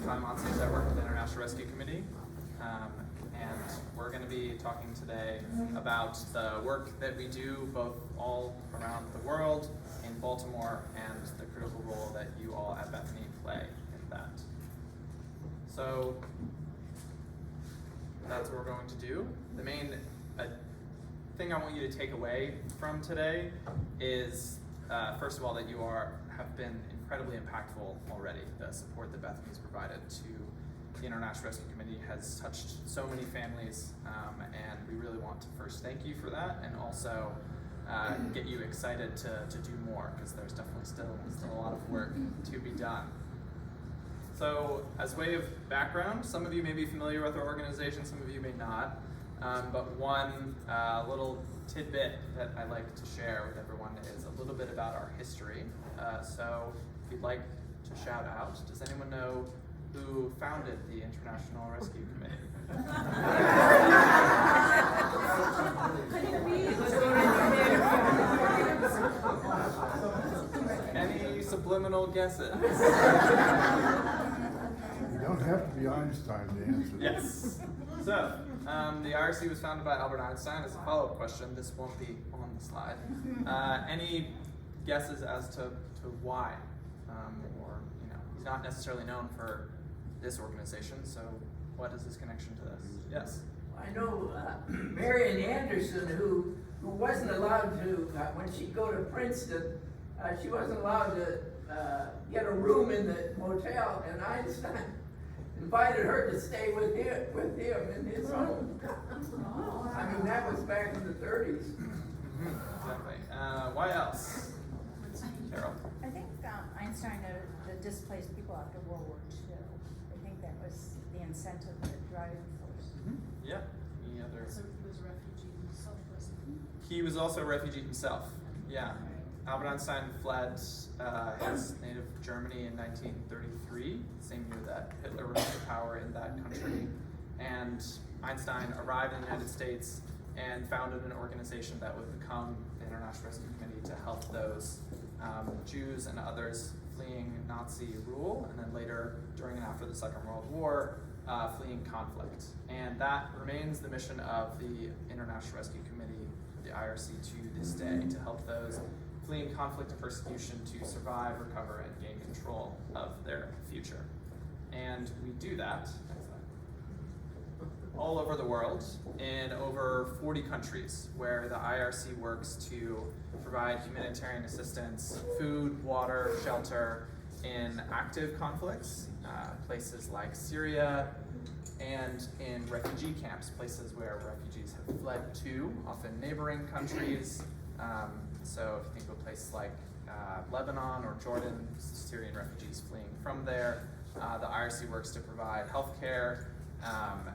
Kai Monses. I work with the International Rescue Committee, and we're going to be talking today about the work that we do both all around the world, in Baltimore, and the critical role that you all at Bethany play in that. So that's what we're going to do. The main thing I want you to take away from today is, first of all, that you have been incredibly impactful already. The support that Bethany's provided to the International Rescue Committee has touched so many families, and we really want to first thank you for that, and also get you excited to do more, because there's definitely still a lot of work to be done. So, as way of background, some of you may be familiar with our organization, some of you may not. But one little tidbit that I like to share with everyone is a little bit about our history. So if you'd like to shout out, does anyone know who founded the International Rescue Committee? Any subliminal guesses? You don't have to be Einstein to answer that. Yes. So, the IRC was founded by Albert Einstein. As a follow-up question, this won't be on the slide. Any guesses as to why? Or, he's not necessarily known for this organization, so what is his connection to this? Yes? I know Marian Anderson, who wasn't allowed to, when she'd go to Princeton, she wasn't allowed to get a room in the motel, and Einstein invited her to stay with him in his home. I mean, that was back in the 30s. Exactly. Why else? Carol? I think Einstein noted the displaced people after World War II. I think that was the incentive, the driving force. Yeah. Any other? So he was a refugee himself, wasn't he? He was also a refugee himself. Yeah. Albert Einstein fled his native Germany in 1933, the same year that Hitler rose to power in that country. And Einstein arrived in the United States and founded an organization that would become the International Rescue Committee to help those Jews and others fleeing Nazi rule, and then later, during and after the Second World War, fleeing conflict. And that remains the mission of the International Rescue Committee, the IRC, to this day, to help those fleeing conflict and persecution to survive, recover, and gain control of their future. And we do that all over the world in over 40 countries, where the IRC works to provide humanitarian assistance, food, water, shelter in active conflicts, places like Syria, and in refugee camps, places where refugees have fled to, often neighboring countries. So if you think of a place like Lebanon or Jordan, Syrian refugees fleeing from there, the IRC works to provide healthcare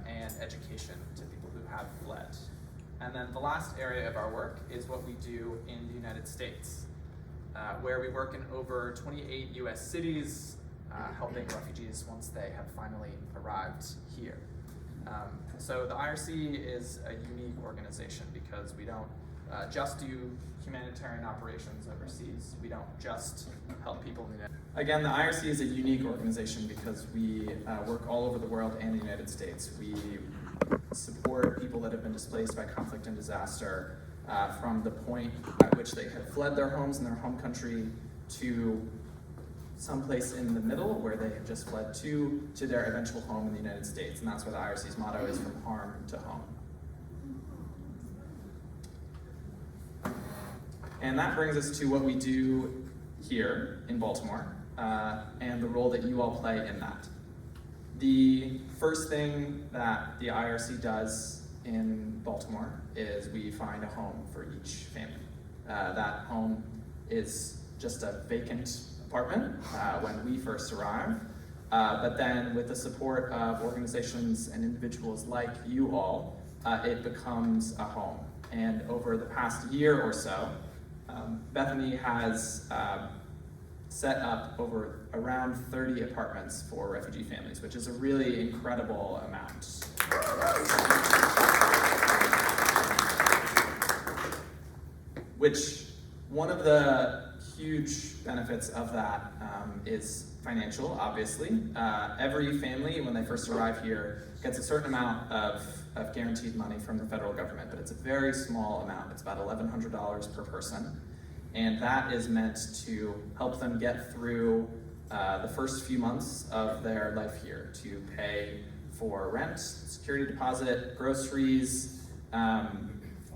and education to people who have fled. And then the last area of our work is what we do in the United States, where we work in over 28 US cities, helping refugees once they have finally arrived here. So the IRC is a unique organization because we don't just do humanitarian operations overseas. We don't just help people in the United States. Again, the IRC is a unique organization because we work all over the world and the United States. We support people that have been displaced by conflict and disaster from the point at which they have fled their homes in their home country to someplace in the middle where they have just fled to their eventual home in the United States. And that's why the IRC's motto is from harm to home. And that brings us to what we do here in Baltimore, and the role that you all play in that. The first thing that the IRC does in Baltimore is we find a home for each family. That home is just a vacant apartment when we first arrive, but then with the support of organizations and individuals like you all, it becomes a home. And over the past year or so, Bethany has set up around 30 apartments for refugee families, which is a really incredible amount. Which, one of the huge benefits of that is financial, obviously. Every family, when they first arrive here, gets a certain amount of guaranteed money from the federal government, but it's a very small amount. It's about $1,100 per person. And that is meant to help them get through the first few months of their life here, to pay for rent, security deposit, groceries,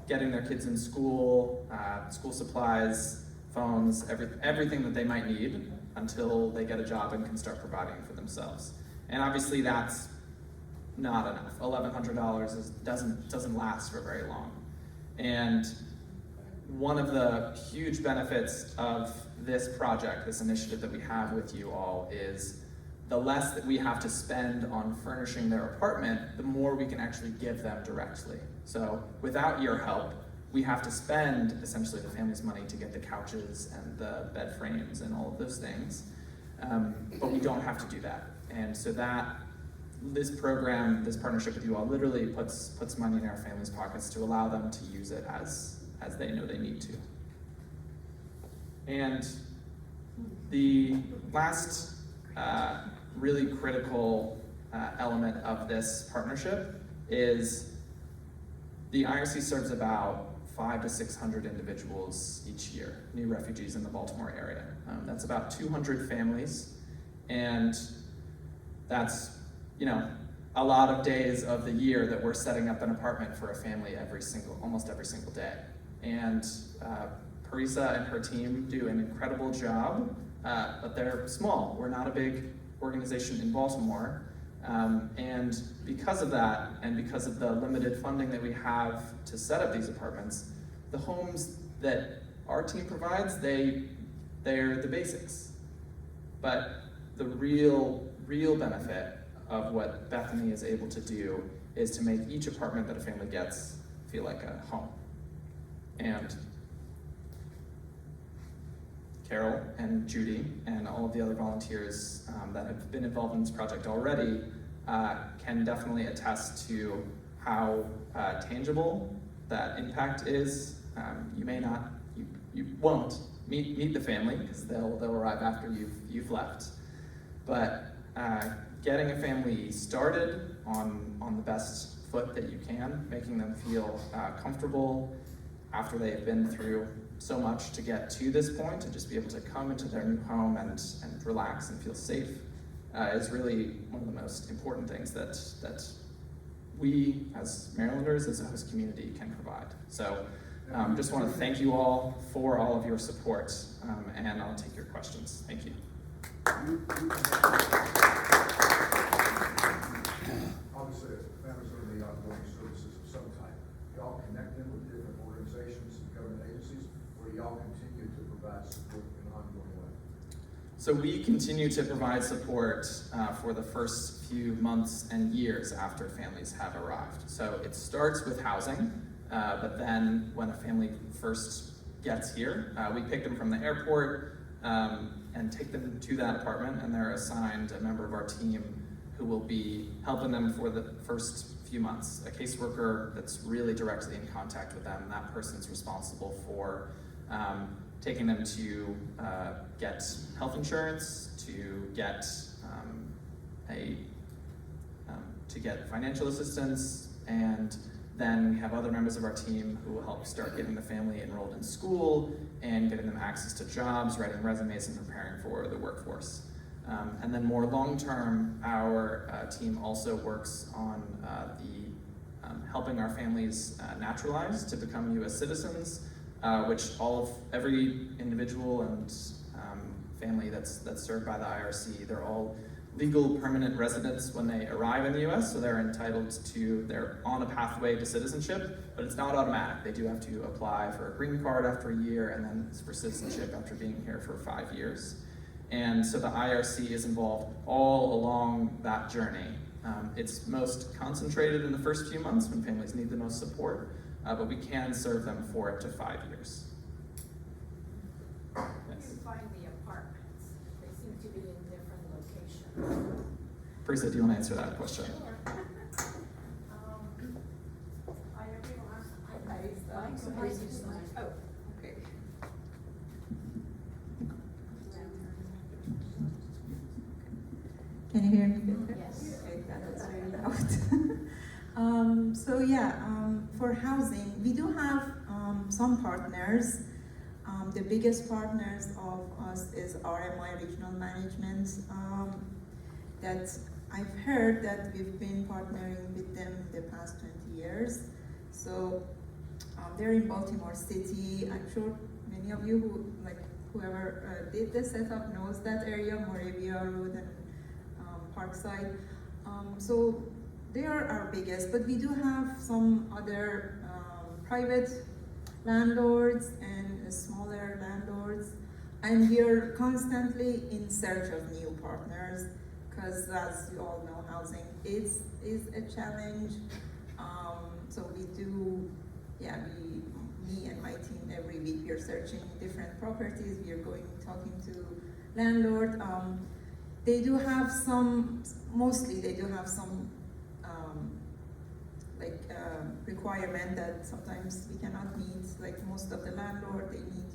getting their kids in school, school supplies, phones, everything that they might need until they get a job and can start providing for themselves. And obviously that's not enough. $1,100 doesn't last for very long. And one of the huge benefits of this project, this initiative that we have with you all, is the less that we have to spend on furnishing their apartment, the more we can actually give them directly. So without your help, we have to spend essentially the family's money to get the couches and the bed frames and all of those things, but we don't have to do that. And so this program, this partnership with you all, literally puts money in our families' pockets to allow them to use it as they know they need to. And the last really critical element of this partnership is the IRC serves about 500 to 600 individuals each year, new refugees in the Baltimore area. That's about 200 families, and that's, a lot of days of the year that we're setting up an apartment for a family almost every single day. And Parisa and her team do an incredible job, but they're small. We're not a big organization in Baltimore. And because of that, and because of the limited funding that we have to set up these apartments, the homes that our team provides, they're the basics. But the real benefit of what Bethany is able to do is to make each apartment that a family gets feel like a home. And Carol and Judy and all of the other volunteers that have been involved in this project already can definitely attest to how tangible that impact is. You won't meet the family because they'll arrive after you've left. But getting a family started on the best foot that you can, making them feel comfortable after they've been through so much to get to this point, and just be able to come into their new home and relax and feel safe is really one of the most important things that we as Marylanders, as a host community, can provide. So just want to thank you all for all of your support, and I'll take your questions. Thank you. Obviously, families are going to need ongoing services of some type. Y'all connect them with different organizations and government agencies, or y'all continue to provide support in an ongoing way? So we continue to provide support for the first few months and years after families have arrived. So it starts with housing, but then when a family first gets here, we pick them from the airport and take them to that apartment, and they're assigned a member of our team who will be helping them for the first few months. A caseworker that's really directly in contact with them. That person's responsible for taking them to get health insurance, to get to get financial assistance, and then we have other members of our team who will help start getting the family enrolled in school and getting them access to jobs, writing resumes, and preparing for the workforce. And then more long-term, our team also works on helping our families naturalize to become U.S. citizens, which every individual and family that's served by the IRC, they're all legal permanent residents when they arrive in the U.S., so they're on a pathway to citizenship, but it's not automatic. They do have to apply for a green card after a year, and then for citizenship after being here for 5 years. And so the IRC is involved all along that journey. It's most concentrated in the first few months when families need the most support, but we can serve them for up to 5 years. How do you find the apartments? They seem to be in different locations. Parisa, do you want to answer that question? Sure. Oh, okay. Yeah, that's really loud. So yeah, for housing, we do have some partners. The biggest partners of us is RMI Regional Management. That I've heard that we've been partnering with them the past 20 years. So they're in Baltimore City. I'm sure many of you whoever did the setup knows that area, Moravia Road and Parkside. So they are our biggest, but we do have some other private landlords and smaller landlords, and we are constantly in search of new partners, because as you all know, housing is a challenge. So we do, me and my team, every week we are searching different properties. We are going talking to landlord. They do have some, mostly they do have some requirement that sometimes we cannot meet. Like most of the landlord, they need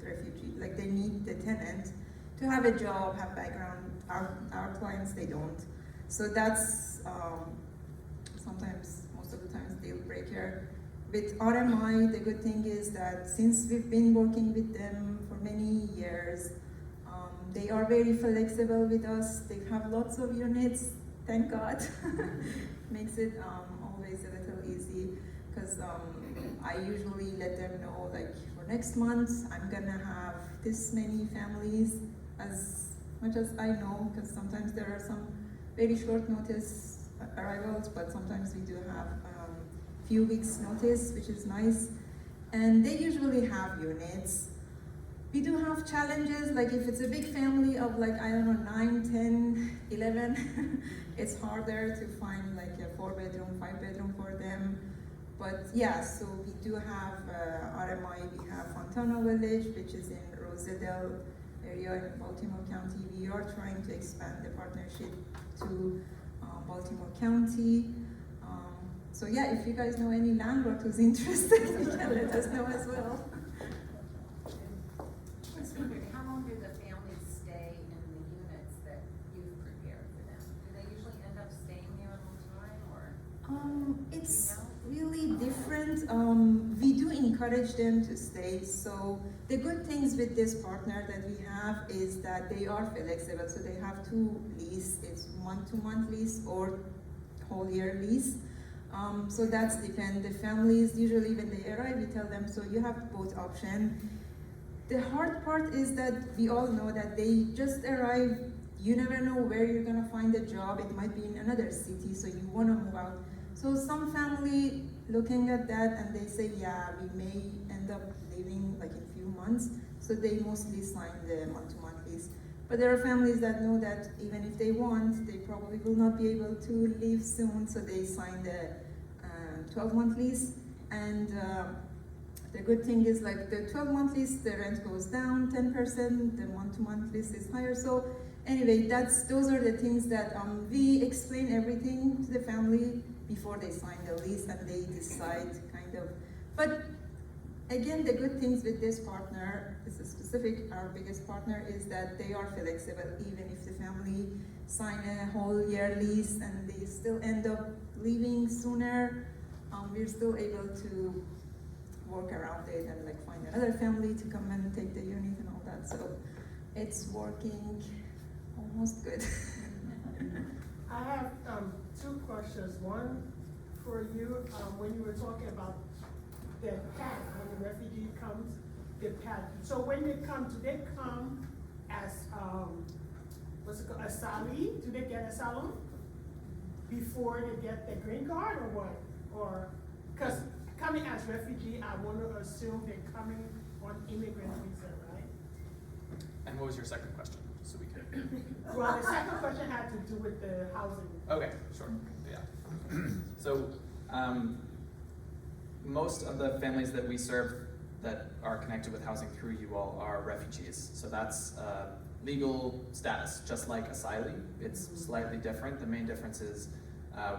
refugee, like they need the tenant to have a job, have background. Our clients, they don't. So that's sometimes, most of the times, deal breaker. With RMI, the good thing is that since we've been working with them for many years, they are very flexible with us. They have lots of units, thank God. Makes it always a little easy, because I usually let them know, like, for next month, I'm gonna have this many families, as much as I know, because sometimes there are some very short notice arrivals, but sometimes we do have few weeks notice, which is nice. And they usually have units. We do have challenges, like if it's a big family of 9, 10, 11, it's harder to find like a 4-bedroom, 5-bedroom for them. But yeah, so we do have RMI, we have Fontana Village, which is in Rosedale area in Baltimore County. We are trying to expand the partnership to Baltimore County. So yeah, if you guys know any landlord who's interested, you can let us know as well. How long do the families stay in the units that you've prepared for them? Do they usually end up staying there a long time, or? It's really different. We do encourage them to stay. So the good things with this partner that we have is that they are flexible. So they have two lease. It's month-to-month lease or whole year lease. So that's depend. The families, usually when they arrive, we tell them, so you have both options. The hard part is that we all know that they just arrive. You never know where you're gonna find a job. It might be in another city, so you wanna move out. So some family looking at that and they say, yeah, we may end up leaving like in a few months. So they mostly sign the month-to-month lease. But there are families that know that even if they want, they probably will not be able to leave soon, so they sign the 12-month lease. And the good thing is, like, the 12-month lease, the rent goes down 10%, the month-to-month lease is higher. So anyway, those are the things that we explain everything to the family before they sign the lease, and they decide kind of. But again, the good things with this partner, this is specific, our biggest partner, is that they are flexible. Even if the family sign a whole year lease and they still end up leaving sooner, we're still able to work around it and like find another family to come and take the unit and all that. So it's working almost good. I have two questions. One for you, when you were talking about the pad, when the refugee comes, the pad. So when they come, do they come as, what's it called, asylum? Do they get asylum before they get the green card or what? Or, because coming as refugee, I want to assume they're coming on immigrant visa, right? And what was your second question? So we can. Well, the second question had to do with the housing. Okay, sure. Yeah. So most of the families that we serve that are connected with housing through you all are refugees. So that's legal status, just like asylum. It's slightly different. The main difference is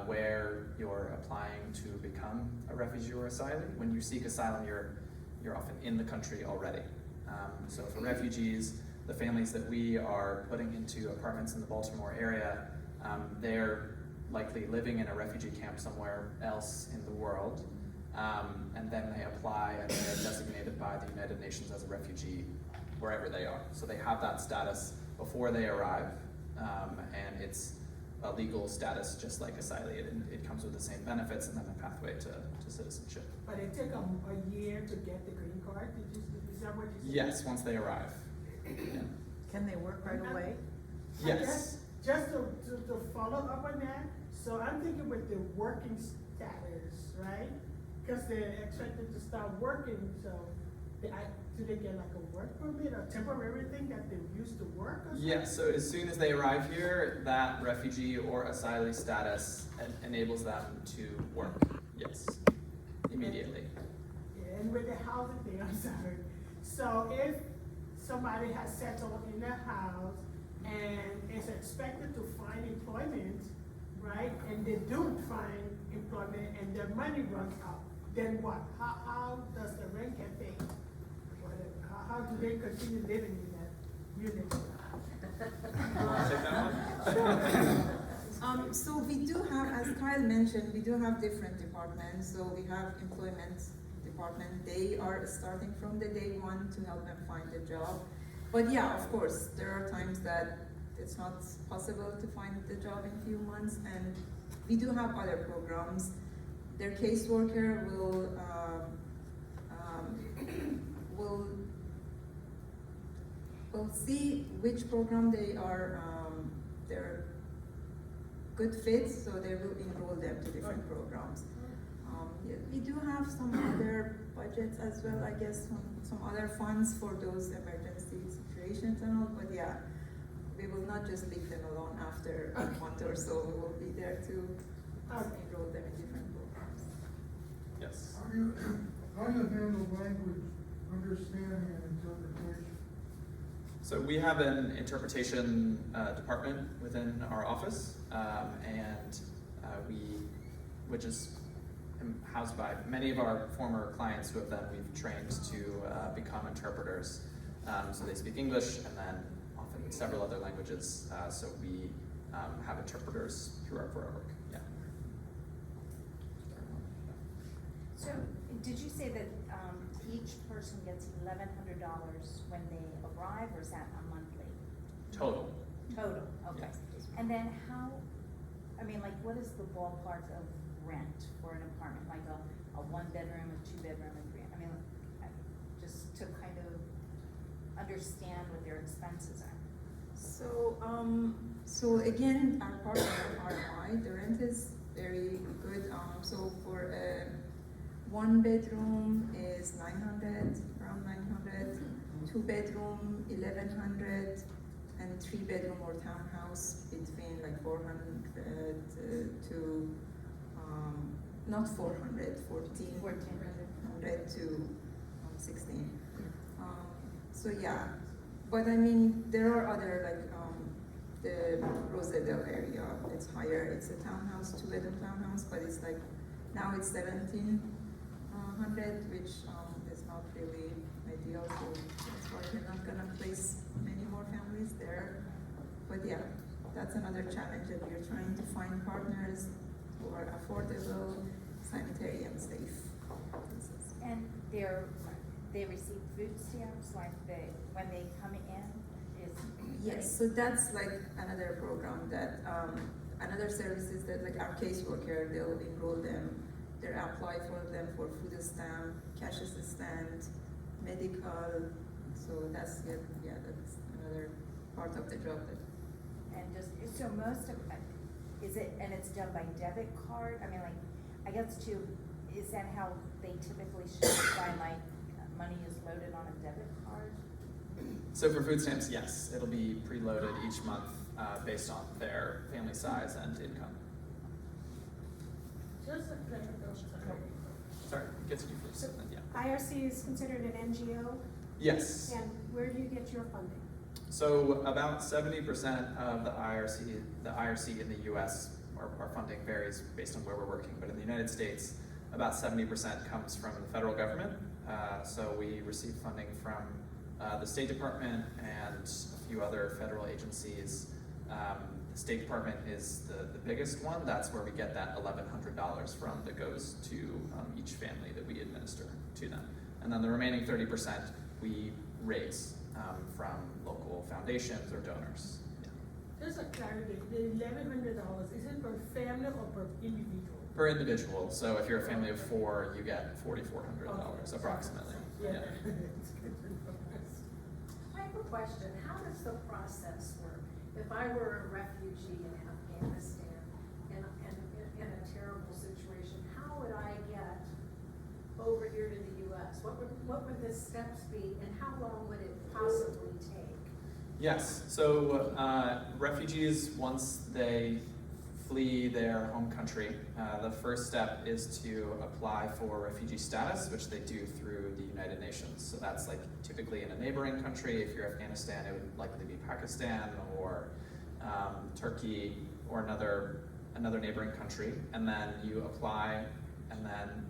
where you're applying to become a refugee or asylum. When you seek asylum, you're often in the country already. So for refugees, the families that we are putting into apartments in the Baltimore area, They're likely living in a refugee camp somewhere else in the world, and then they apply and they're designated by the United Nations as a refugee wherever they are. So they have that status before they arrive, and it's a legal status just like asylee. It comes with the same benefits and then a pathway to citizenship. But it take a year to get the green card, is that what you said? Yes, once they arrive. Yeah. Can they work right away? I Yes. guess, just to follow up on that, so I'm thinking with the working status, right? Because they're expected to start working, so do they get like a work permit or temporary thing that they're used to work or something? Yes, so as soon as they arrive here, that refugee or asylee status enables them to work, yes, immediately. Yeah, and with the housing thing, I'm sorry. So if somebody has settled in a house and is expected to find employment, right? And they don't find employment and their money runs out, then what? How does the rent get paid? How do they continue living in that unit? Wanna take that one? So we do have, as Kyle mentioned, we do have different departments. So we have employment department. They are starting from the day one to help them find a job. But yeah, of course, there are times that it's not possible to find the job in a few months, and we do have other programs. Their caseworker will see which program they are they're good fits, so they will enroll them to different programs. Yeah, we do have some other budgets as well, I guess, some other funds for those emergency situations and all, but yeah, we will not just leave them alone after a month or so. We will be there to enroll them in different programs. Yes. How do you handle language understanding and interpretation? So we have an interpretation department within our office, which is housed by many of our former clients who have then we've trained to become interpreters. So they speak English and then often several other languages. So we have interpreters for our work. Yeah. So, did you say that each person gets $1,100 when they arrive, or is that a monthly? Total. Total, okay. Yeah. And then what is the ballpark of rent for an apartment? Like a 1-bedroom, a 2-bedroom, a 3, just to kind of understand what their expenses are. So again, our partner RI, the rent is very good. So for a 1-bedroom is 900, around 900, 2-bedroom 1,100, and 3-bedroom or townhouse between like 400 to not 400, 1,400 to 16. So yeah, but I mean there are other the Rosedale area. It's higher. It's a townhouse, 2-bedroom townhouse, but it's like now it's 1,700, which is not really ideal. So that's why we're not gonna place many more families there. But yeah, that's another challenge that we're trying to find partners who are affordable, sanitary, and safe. And they receive food stamps when they come in? Yes, so that's like another program that, another services that like our caseworker, they'll enroll them, they'll apply for them for food stamp, cash assistant, medical, so that's it, yeah, that's another part of the job. So most of, is it, and it's done by debit card? Is that how they typically show by money is loaded on a debit card? So for food stamps, yes, it'll be preloaded each month based on their family size and income. Just a clarification. Sorry, get to you first. So- then, yeah. IRC is considered an NGO, Yes. and where do you get your funding? So about 70% of the IRC in the U.S. Our funding varies based on where we're working, but in the United States, about 70% comes from the federal government. So we receive funding from the State Department and a few other federal agencies. the State Department is the biggest one. That's where we get that $1,100 from that goes to each family that we administer to them. And then the remaining 30% we raise from local foundations or donors. Yeah. Just a clarity, the $1,100, is it per family or per individual? Per individual. So if you're a family of 4, you get $4,400 approximately. Yeah. Yeah. I have a question. How does the process work? If I were a refugee in Afghanistan in a terrible situation, how would I get over here to the U.S.? What would the steps be, and how long would it possibly take? Yes. So refugees, once they flee their home country, the first step is to apply for refugee status, which they do through the United Nations. So that's like typically in a neighboring country. If you're Afghanistan, it would likely be Pakistan or Turkey or another neighboring country. And then you apply, and then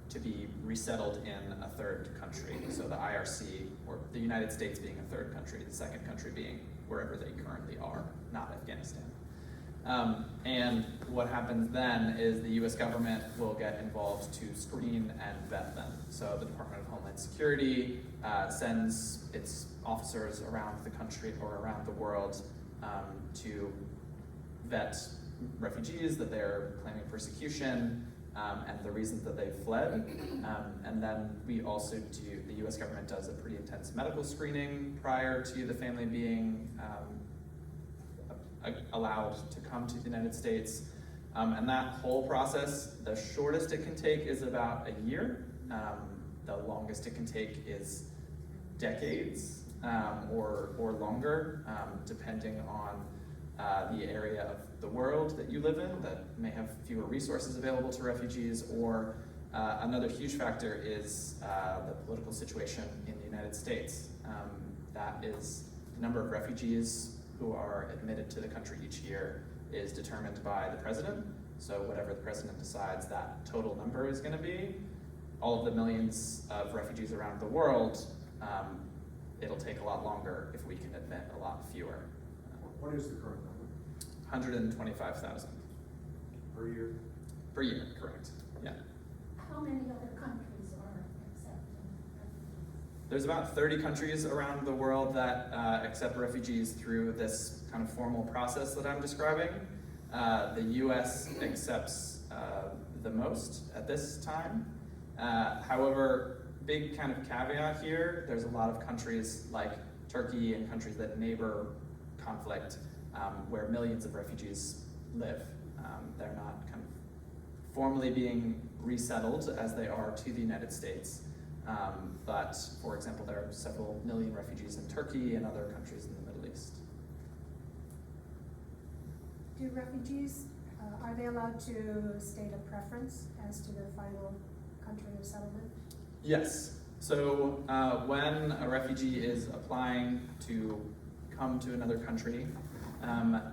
to be resettled in a third country. So the IRC, or the United States being a third country, the second country being wherever they currently are, not Afghanistan. And what happens then is the US government will get involved to screen and vet them. So the Department of Homeland Security sends its officers around the country or around the world to vet refugees, that they're claiming persecution, and the reasons that they fled. And then we also the US government does a pretty intense medical screening prior to the family being allowed to come to the United States. And that whole process, the shortest it can take is about a year. The longest it can take is decades or longer, depending on the area of the world that you live in that may have fewer resources available to refugees, or another huge factor is the political situation in the United States. That is the number of refugees who are admitted to the country each year is determined by the president. So whatever the president decides that total number is going to be, all of the millions of refugees around the world, it'll take a lot longer if we can admit a lot fewer. What is the current number? 125,000 Per year? per year, correct? Yeah. How many other countries are accepting refugees? There's about 30 countries around the world that accept refugees through this kind of formal process that I'm describing. The US accepts the most at this time. However, big kind of caveat here, there's a lot of countries like Turkey and countries that neighbor conflict where millions of refugees live. They're not kind of formally being resettled as they are to the United States. But for example, there are several million refugees in Turkey and other countries in the Middle East. Do refugees, are they allowed to state a preference as to their final country of settlement? Yes. So when a refugee is applying to come to another country,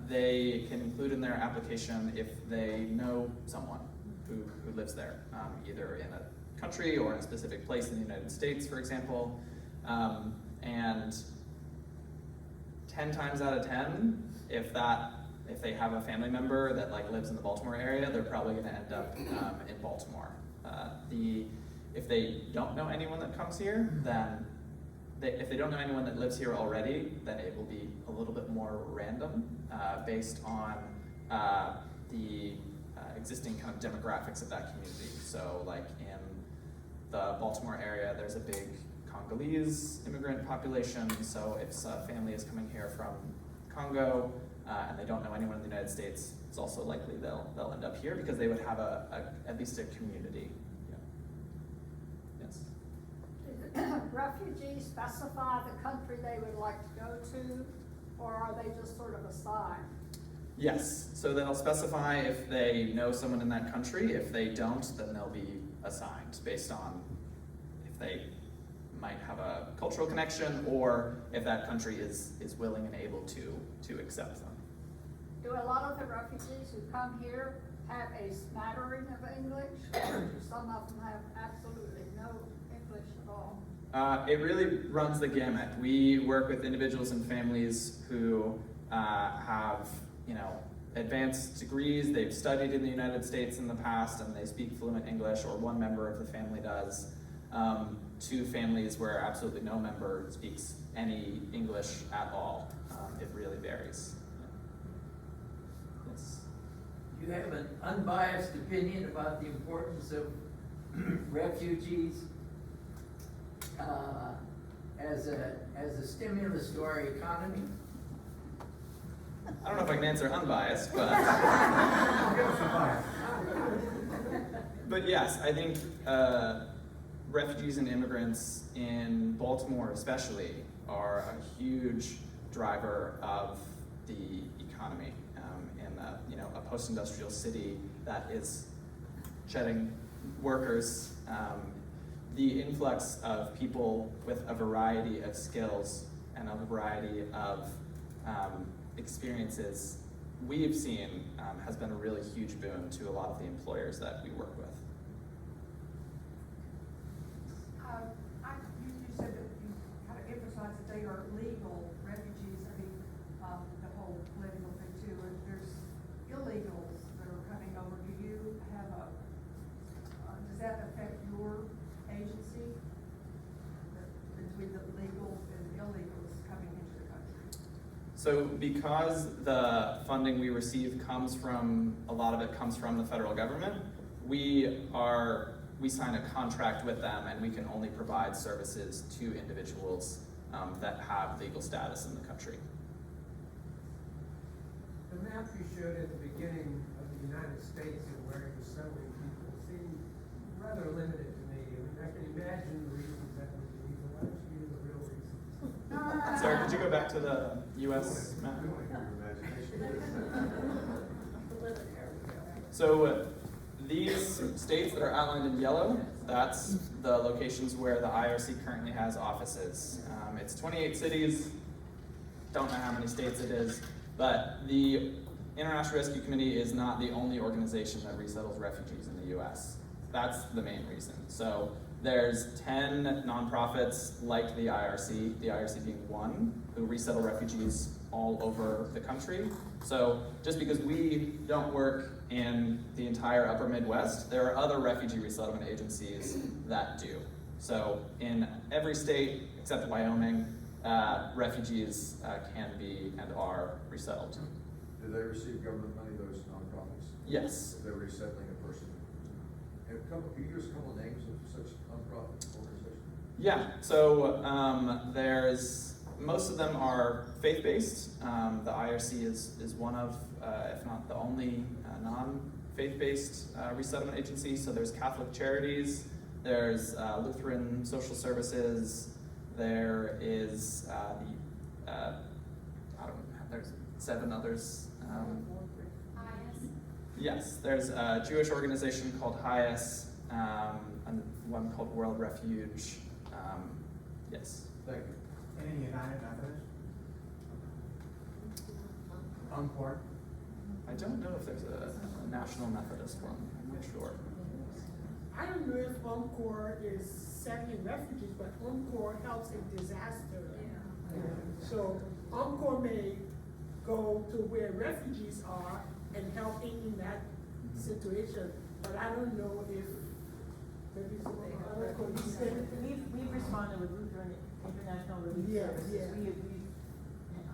they can include in their application if they know someone who lives there, either in a country or in a specific place in the United States, for example. And 10 times out of 10, if they have a family member that like lives in the Baltimore area, they're probably going to end up in Baltimore. If they don't know anyone that comes here, then if they don't know anyone that lives here already, then it will be a little bit more random based on the existing kind of demographics of that community. So like in the Baltimore area, there's a big Congolese immigrant population. So if a family is coming here from Congo and they don't know anyone in the United States, it's also likely they'll end up here because they would have at least a community. Refugees specify the country they would like to go to, or are they just sort of assigned? Yes, so they'll specify if they know someone in that country. If they don't, then they'll be assigned based on if they might have a cultural connection or if that country is willing and able to accept them. Do a lot of the refugees who come here have a smattering of English, or do some of them have absolutely no English at all? It really runs the gamut. We work with individuals and families who have advanced degrees, they've studied in the United States in the past, and they speak fluent English, or one member of the family does, to families where absolutely no member speaks any English at all. It really varies. Yes. Do you have an unbiased opinion about the importance of refugees as a stimulus to our economy? I don't know if I can answer unbiased, but but yes, I think refugees and immigrants in Baltimore especially are a huge driver of the economy in a post-industrial city that is shedding workers. The influx of people with a variety of skills and a variety of experiences we've seen has been a really huge boon to a lot of the employers that we work with. You said that you kind of emphasized that they are legal refugees. I mean, the whole political thing too. And there's illegals that are coming over. Do you have does that affect your agency? Between the legal and illegals coming into the country? So because the funding we receive a lot of it comes from the federal government, we sign a contract with them, and we can only provide services to individuals that have legal status in the country. The map you showed at the beginning of the United States and where it was settling people seemed rather limited to me. I mean, I can imagine the reasons that would be, but why don't you give the real reasons? Sarah, could you go back to the U.S. map? So these states that are outlined in yellow, that's the locations where the IRC currently has offices. It's 28 cities, don't know how many states it is, but the International Rescue Committee is not the only organization that resettles refugees in the US. That's the main reason. So there's 10 nonprofits like the IRC being one, who resettle refugees all over the country. So just because we don't work in the entire upper Midwest, there are other refugee resettlement agencies that do. So in every state except Wyoming, refugees can be and are resettled. Do they receive government money, those nonprofits? Yes. If they're resettling a person? Can you give us a couple of names of such nonprofit organizations? Yeah, so most of them are faith-based. The IRC is one of, if not the only, non-faith-based resettlement agency. So there's Catholic Charities, there's Lutheran Social Services, there is there's 7 others. Yes, there's a Jewish organization called HIAS, and one called World Refuge. Yes. Thank you. Any United Methodist? Encore? I don't know if there's a National Methodist one. I'm not sure. I don't know if Encore is settling refugees, but Encore helps in disaster. So Encore may go to where refugees are and help in that situation, but I don't know if maybe some other coalition. We've responded with Lutheran International Relief Yeah, Services. yeah. We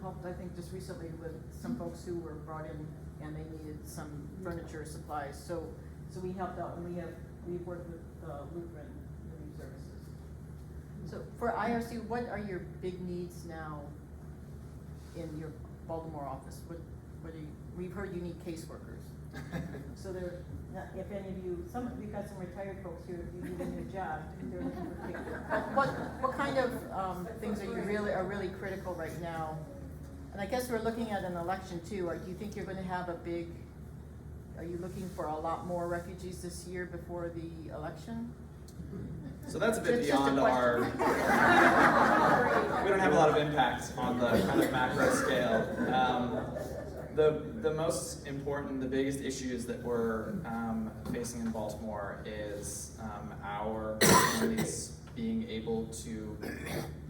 helped, I think, just recently with some folks who were brought in and they needed some furniture supplies. So we helped out, and we've worked with Lutheran Relief Services. So for IRC, what are your big needs now in your Baltimore office? What are you, we've heard you need caseworkers. So if any of you, we've got some retired folks here, if you need a new job, they're looking for caseworkers. What kind of things are really critical right now? And I guess we're looking at an election too. Do you think you're going to have are you looking for a lot more refugees this year before the election? So that's a bit Just a beyond our, we don't have a lot of impact on the kind of macro scale. The most important, the biggest issues that we're facing in Baltimore is our families being able to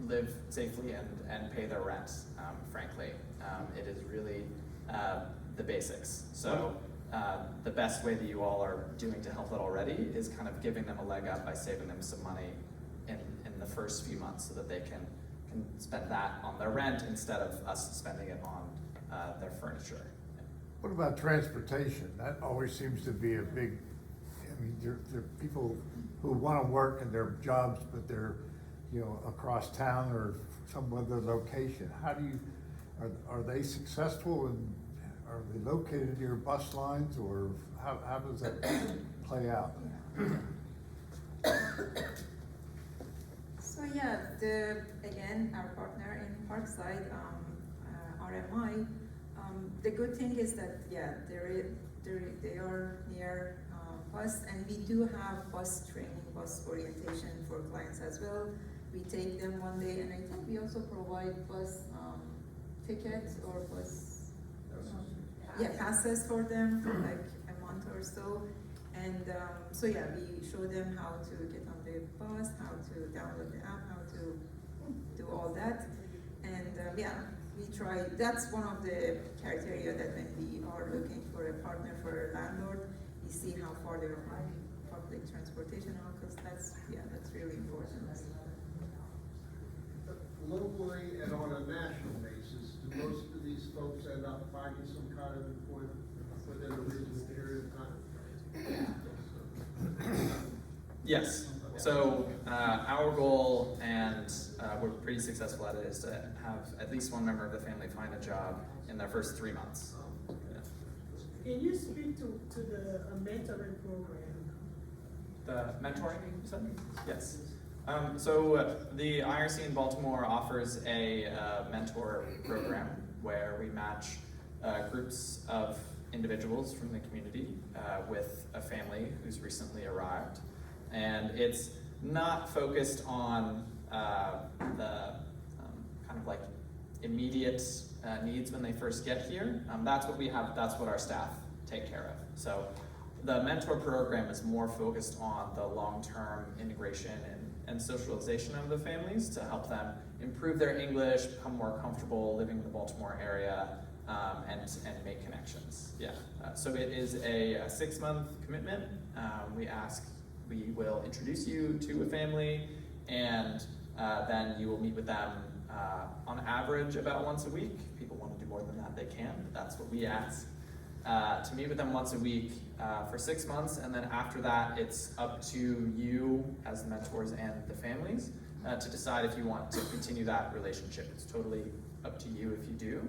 live safely and pay their rent, frankly. It is really the basics. So the best way that you all are doing to help that already is kind of giving them a leg up by saving them some money in the first few months so that they can spend that on their rent instead of us spending it on their furniture. What about transportation? That always seems to be a big, I mean, there are people who want to work in their jobs, but they're, you know, across town or some other location. How do you, are they successful and are they located near bus lines, or how does that play out? So yeah, again, our partner in Parkside, RMI, the good thing is that, yeah, they are near bus, and we do have bus training, bus orientation for clients as well. We take them one day, and I think we also provide bus tickets or bus passes for them for like a month or so. And so yeah, we show them how to get on the bus, how to download the app, how to do all that. And yeah, we try, that's one of the criteria that when we are looking for a partner for a landlord, we see how far they're from public transportation, because that's really important. Locally and on a national basis, do most of these folks end up finding some kind of employment within a reasonable period of time? Yes. So our goal, and we're pretty successful at it, is to have at least one member of the family find a job in their first 3 months. Can you speak to the mentoring program? The mentoring, you said? Yes. So the IRC in Baltimore offers a mentor program where we match groups of individuals from the community with a family who's recently arrived. And it's not focused on the kind of like immediate needs when they first get here. That's what we have, that's what our staff take care of. So the mentor program is more focused on the long-term integration and socialization of the families to help them improve their English, become more comfortable living in the Baltimore area, and make connections. Yeah. So it is a 6-month commitment. We will introduce you to a family, and then you will meet with them on average about once a week. People want to do more than that, they can, but that's what we ask. To meet with them once a week for 6 months, and then after that, it's up to you as the mentors and the families to decide if you want to continue that relationship. It's totally up to you if you do.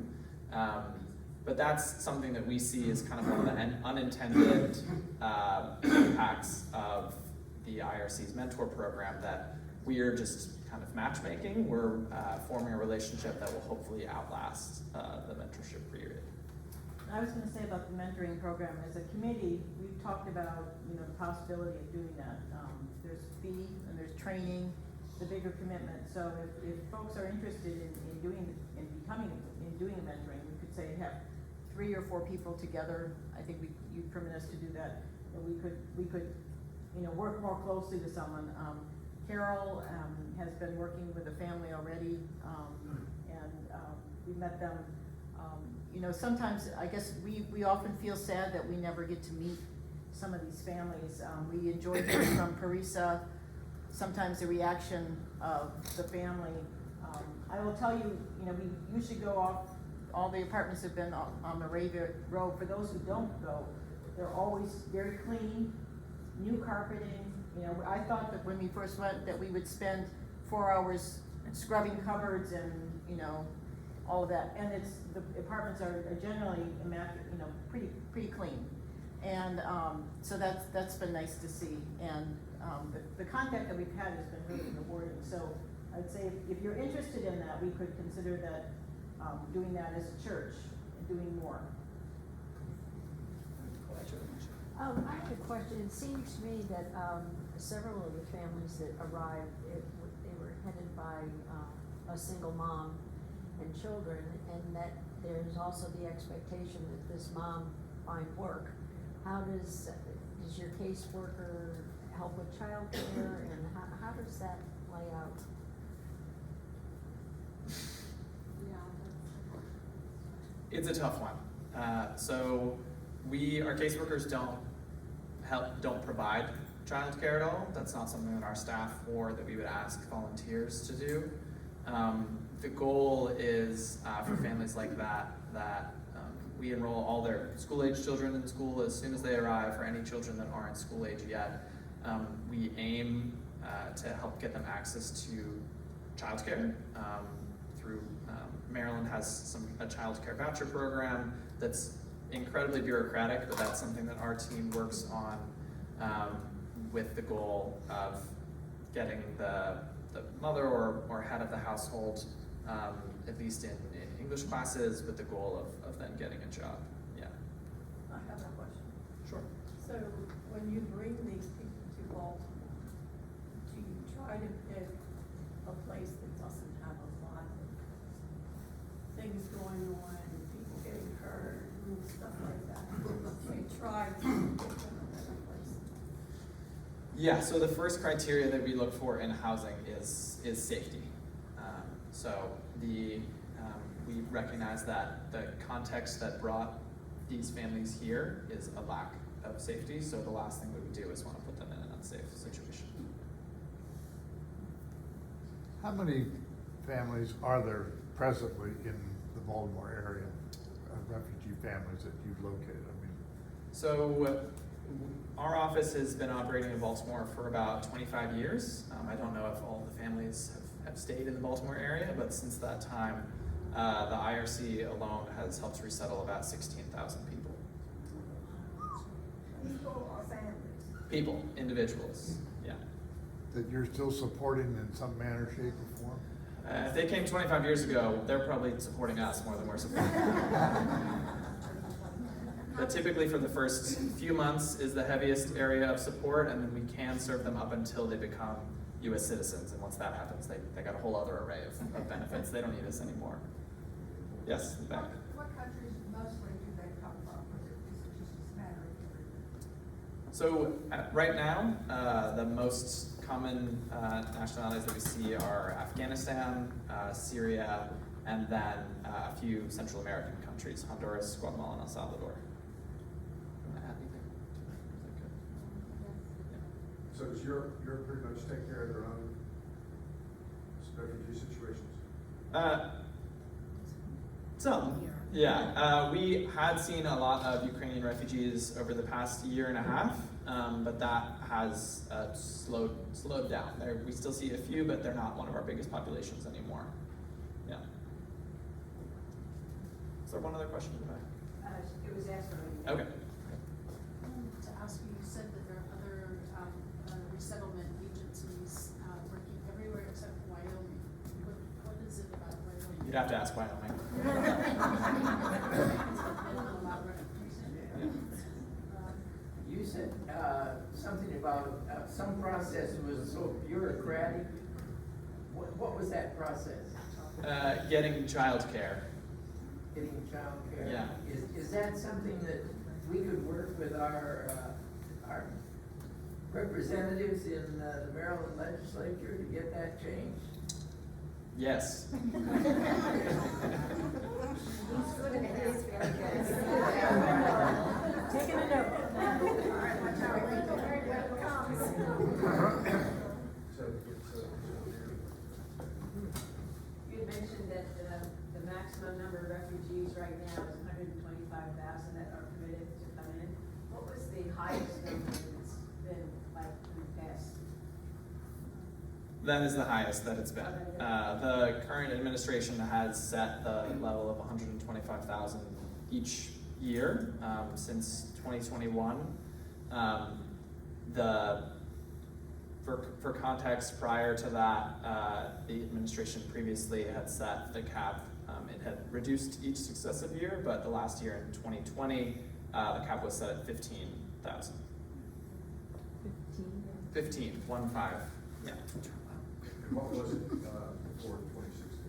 But that's something that we see as kind of one of the unintended impacts of the IRC's mentor program, that we're just kind of matchmaking. We're forming a relationship that will hopefully outlast the mentorship period. I was going to say about the mentoring program, as a committee, we've talked about, you know, the possibility of doing that. There's fee and there's training, it's a bigger commitment. So if folks are interested in doing the mentoring, we could say have 3 or 4 people together. I think you permit us to do that. And we could, you know, work more closely with someone. Carol has been working with a family already, and we met them. You know, sometimes I guess we often feel sad that we never get to meet some of these families. We enjoy hearing from Parisa, sometimes the reaction of the family. I will tell you, you know, we usually go off, all the apartments have been on Moravia Road. For those who don't go, they're always very clean, new carpeting. You know, I thought that when we first went that we would spend 4 hours scrubbing cupboards and, you know, all of that. And the apartments are generally immaculate, you know, pretty clean. And so that's been nice to see. And the contact that we've had has been really rewarding. So I'd say if you're interested in that, we could consider that doing that as a church and doing more. I have a question. It seems to me that several of the families that arrived, they were headed by a single mom and children, and that there's also the expectation that this mom find work. How does your caseworker help with childcare, and how does that play out? It's a tough one. So our caseworkers don't provide childcare at all. That's not something that our staff or that we would ask volunteers to do. The goal is for families like that we enroll all their school-age children in school as soon as they arrive. For any children that aren't school-age yet, we aim to help get them access to childcare through Maryland has a childcare voucher program that's incredibly bureaucratic, but that's something that our team works on with the goal of getting the mother or head of the household at least in English classes, with the goal of then getting a job. Yeah. I have a question. Sure. So when you bring these people to Baltimore, do you try to pick a place that doesn't have a lot of things going on, people getting hurt and stuff like that? Do you try to get them a better place? Yeah, so the first criteria that we look for in housing is safety. So we recognize that the context that brought these families here is a lack of safety, so the last thing we would do is want to put them in an unsafe situation. How many families are there presently in the Baltimore area, refugee families that you've located? I mean, So our office has been operating in Baltimore for about 25 years. I don't know if all the families have stayed in the Baltimore area, but since that time, the IRC alone has helped resettle about 16,000 people. People or families? People, individuals, yeah. that you're still supporting in some manner, shape, or form? If they came 25 years ago, they're probably supporting us more than we're supporting them. But typically for the first few months is the heaviest area of support, and then we can serve them up until they become U.S. citizens. And once that happens, they got a whole other array of benefits. They don't need us anymore. Yes, in the back. What countries mostly do they come from? Is it just a matter of So right now, the most common nationalities that we see are Afghanistan, Syria, and then a few Central American countries, Honduras, Guatemala, and El Salvador. So does Europe pretty much take care of their own refugee situations? Some, yeah. We had seen a lot of Ukrainian refugees over the past year and a half, but that has slowed down. We still see a few, but they're not one of our biggest populations anymore. Yeah. Is there one other question in the back? It was asked already. Okay. To ask you, you said that there are other resettlement agencies working everywhere except Wyoming. What is it about Wyoming? You'd have to ask Wyoming. You said something about some process was so bureaucratic. What was that process? Getting childcare. Getting childcare? Yeah. Is that something that we could work with our representatives in the Maryland legislature to get that changed? Yes. Taking a note. You had mentioned that the maximum number of refugees right now is 125,000 that are permitted to come in. What was the highest number that's been like in the past? That is the highest that it's been. The current administration has set the level of 125,000 each year since 2021. For context, prior to that, the administration previously had set the cap. It had reduced each successive year, but the last year in 2020, the cap was set at 15,000. 15, 1-5, yeah. And what was it before 2016?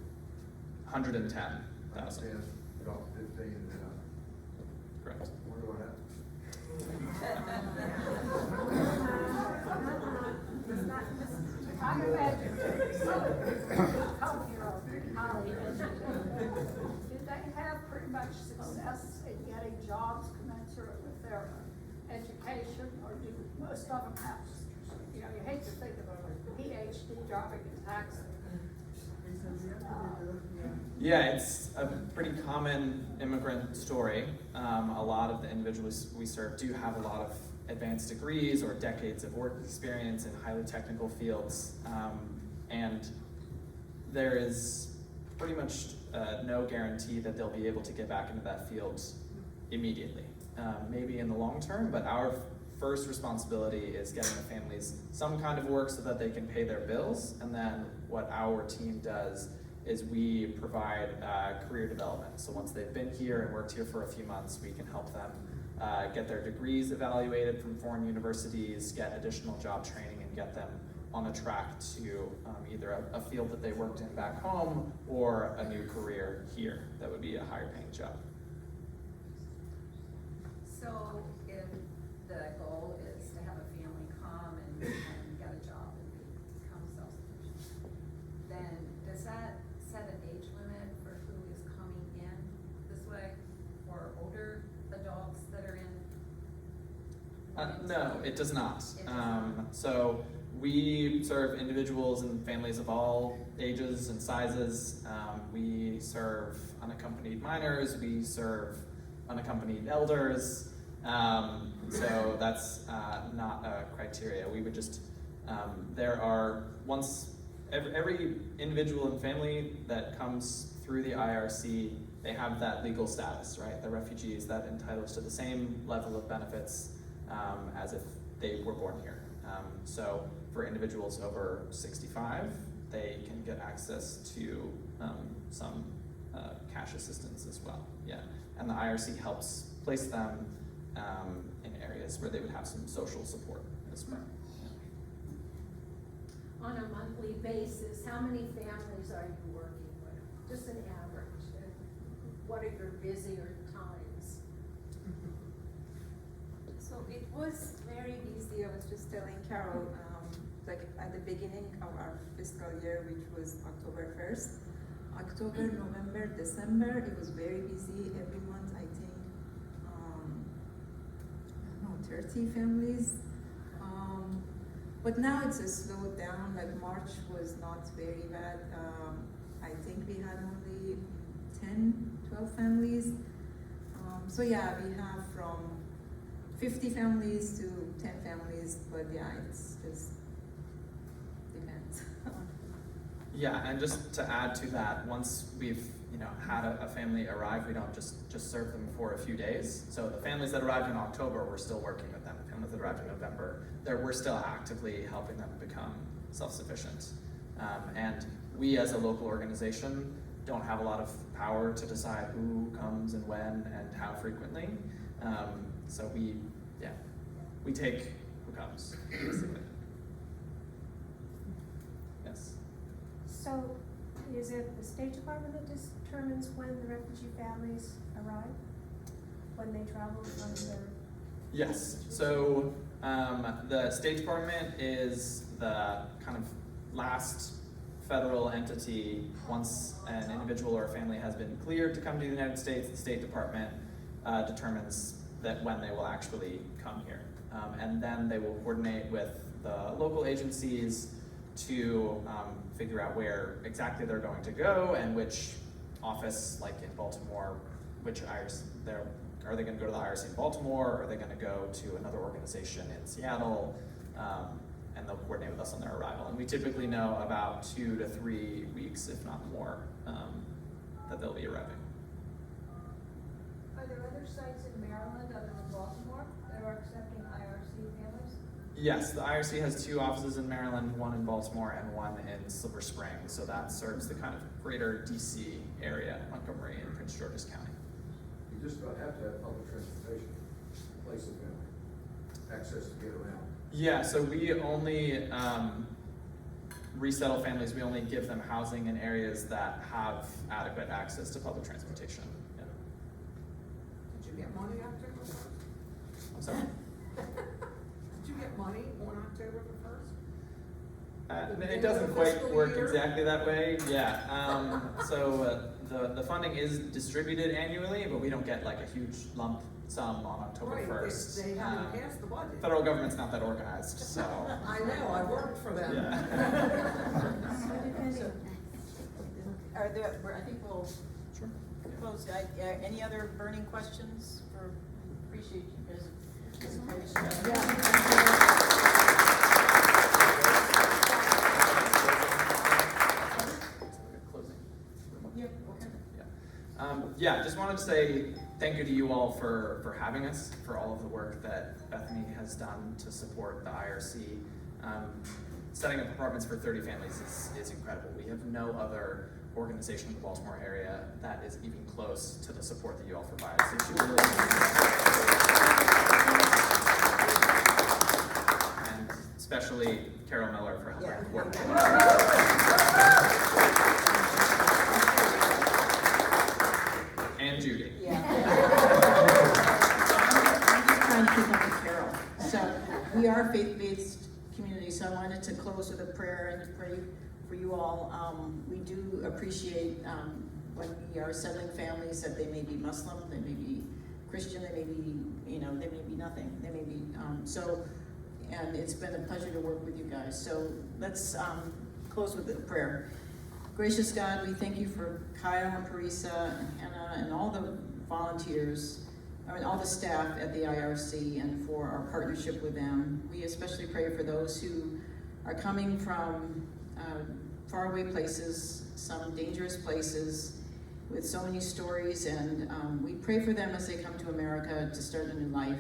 110,000. 10, about 15, and then Correct. where do I have? I imagine, did they have pretty much much success in getting jobs commensurate with their education, or do most of them have, you hate to think of a PhD driving a taxi. Yeah, it's a pretty common immigrant story. A lot of the individuals we serve do have a lot of advanced degrees or decades of work experience in highly technical fields, and there is pretty much no guarantee that they'll be able to get back into that field immediately. Maybe in the long term, but our first responsibility is getting the families some kind of work so that they can pay their bills, and then what our team does is we provide career development. So once they've been here and worked here for a few months, we can help them get their degrees evaluated from foreign universities, get additional job training, and get them on a track to either a field that they worked in back home or a new career here that would be a higher paying job. So if the goal is to have a family come and get a job and become self-sufficient, then does that set an age limit for who is coming in this way for older adults that are in? No, it does not. It does not. So we serve individuals and families of all ages and sizes. We serve unaccompanied minors. We serve unaccompanied elders. So that's not a criteria. We would just, there are, every individual and family that comes through the IRC, they have that legal status, right? They're refugees that entitles to the same level of benefits as if they were born here. So for individuals over 65, they can get access to some cash assistance as well, yeah. And the IRC helps place them in areas where they would have some social support as well. Yeah. On a monthly basis, how many families are you working with? Just an average, and what are your busier times? So it was very busy. I was just telling Carol, like at the beginning of our fiscal year, which was October 1st, October, November, December, it was very busy. Every month, I think, I don't know, 30 families. But now it's a slowed down. Like March was not very bad. I think we had only 10, 12 families. So yeah, we have from 50 families to 10 families, but yeah, it's just depends. Yeah, and just to add to that, once we've had a family arrive, we don't just serve them for a few days. So the families that arrived in October, we're still working with them. The families that arrived in November, we're still actively helping them become self-sufficient. And we as a local organization don't have a lot of power to decide who comes and when and how frequently. So we take who comes, basically. Yes. So is it the State Department that determines when the refugee families arrive? When they travel from their? Yes, so the State Department is the kind of last federal entity. Once an individual or a family has been cleared to come to the United States, the State Department determines that when they will actually come here. And then they will coordinate with the local agencies to figure out where exactly they're going to go and which office, like in Baltimore, which IRC, are they going to go to the IRC in Baltimore, or are they going to go to another organization in Seattle, and they'll coordinate with us on their arrival. And we typically know about 2 to 3 weeks, if not more, that they'll be arriving. Are there other sites in Maryland other than Baltimore that are accepting IRC families? Yes, the IRC has 2 offices in Maryland, one in Baltimore and one in Silver Spring. So that serves the kind of greater DC area, Montgomery and Prince George's County. You just about have to have public transportation, place of family, access to get around. Yeah, so we only resettle families, we only give them housing in areas that have adequate access to public transportation. Yeah. Did you get money October 1st? I'm sorry? Did you get money on October the 1st? It doesn't quite work exactly that way, yeah. So the funding is distributed annually, but we don't get like a huge lump sum on October Right, first. they haven't passed the budget. Federal government's not that organized, so. I know, I worked for them. Yeah. Are there, I think we'll close. Any other burning questions? Appreciate you guys. Closing. Yeah, okay. Yeah, just wanted to say thank you to you all for having us, for all of the work that Bethany has done to support the IRC. Setting up apartments for 30 families is incredible. We have no other organization in the Baltimore area that is even close to the support that you all provide. So she really and especially Carol Miller for helping coordinate. And Judy. Yeah. I'm just trying to keep up with Carol. So we are a faith-based community, so I wanted to close with a prayer and to pray for you all. We do appreciate when we are settling families that they may be Muslim, they may be Christian, they may be, they may be nothing. They may be, and it's been a pleasure to work with you guys. So let's close with a prayer. Gracious God, we thank you for Kyle and Parisa and Hannah and all the volunteers, all the staff at the IRC, and for our partnership with them. We especially pray for those who are coming from faraway places, some dangerous places, with so many stories, and we pray for them as they come to America to start a new life.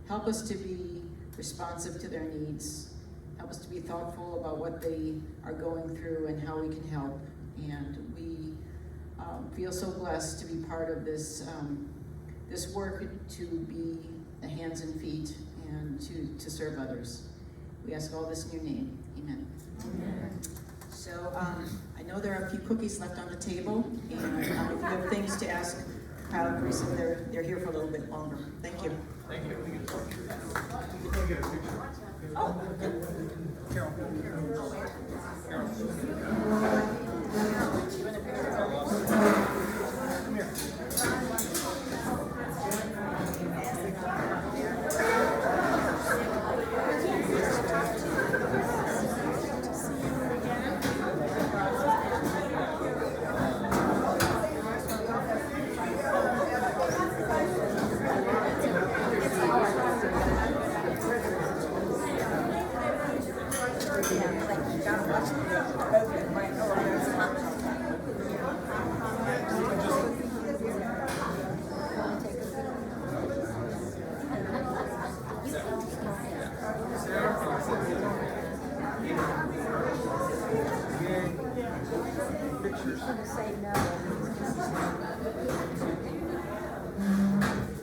Help us to be responsive to their needs. Help us to be thoughtful about what they are going through and how we can help. And we feel so blessed to be part of this this work, to be the hands and feet and to serve others. We ask all this in your name. Amen. Amen. So I know there are a few cookies left on the table, and if you have things to ask Kyle and Parisa, they're here for a little bit longer. Thank you. Thank you. Oh, Carol.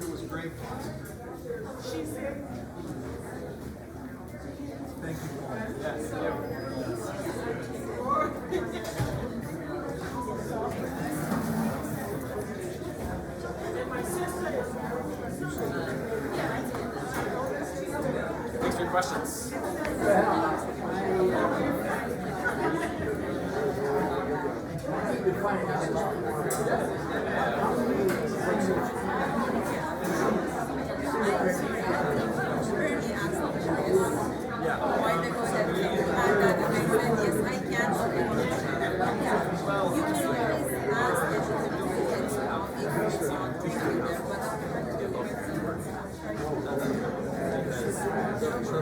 It was great. Thank you. Yes. Thanks for your questions. So